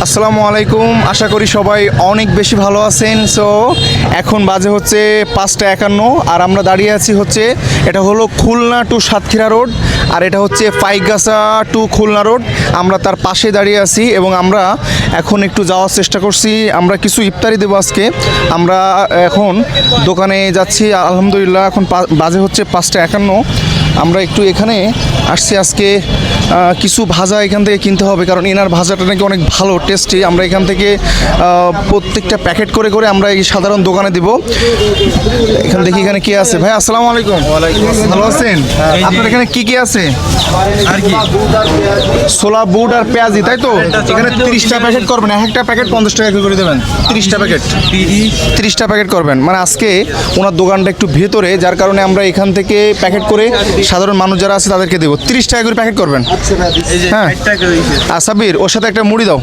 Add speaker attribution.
Speaker 1: আসসালামু আলাইকুম, আশা করি সবাই অনেক বেশি ভালো আছেন। সো এখন বাজে হচ্ছে 5:51 আর আমরা দাঁড়িয়ে আছি হচ্ছে এটা হলো খুলনা টু সাতক্ষীরা রোড, আর এটা হচ্ছে পাইকগাছা টু খুলনা রোড। আমরা তার পাশে দাঁড়িয়ে আছি এবং আমরা এখন একটু যাওয়ার চেষ্টা করছি। আমরা কিছু ইফতারি দেবো আজকে। আমরা এখন দোকানে যাচ্ছি আলহামদুলিল্লাহ। এখন বাজে হচ্ছে 5:51। আমরা একটু এখানে আসছি আজকে কিছু ভাজা এখান থেকে কিনতে হবে, কারণ এনার ভাজাটা নাকি অনেক ভালো টেস্টি। আমরা এখান থেকে প্রত্যেকটা প্যাকেট করে করে আমরা এই সাধারণ দোকানে দিব। এখানে দেখি এখানে কি আছে। ভাই আসসালামু আলাইকুম। ভালো আছেন? আপনার এখানে কি কি আছে?
Speaker 2: আর কি
Speaker 1: ছোলা বুট আর পেঁয়াজি, তাই তো? এখানে 30টা প্যাকেট করবেন, এক একটা প্যাকেট 50 টাকা করে দেবেন। 30টা প্যাকেট 30টা প্যাকেট করবেন। মানে আজকে ওনার দোকানটা একটু ভেতরে, যার কারণে আমরা এখান থেকে প্যাকেট করে সাধারণ মানুষ যারা আছে তাদেরকে দেবো। 30 টাকা করে প্যাকেট করবেন।
Speaker 2: এই যে
Speaker 1: হ্যাঁ।
Speaker 2: 60 টাকা হইছে।
Speaker 1: আর সাব্বির, ওর সাথে একটা মুড়ি দাও।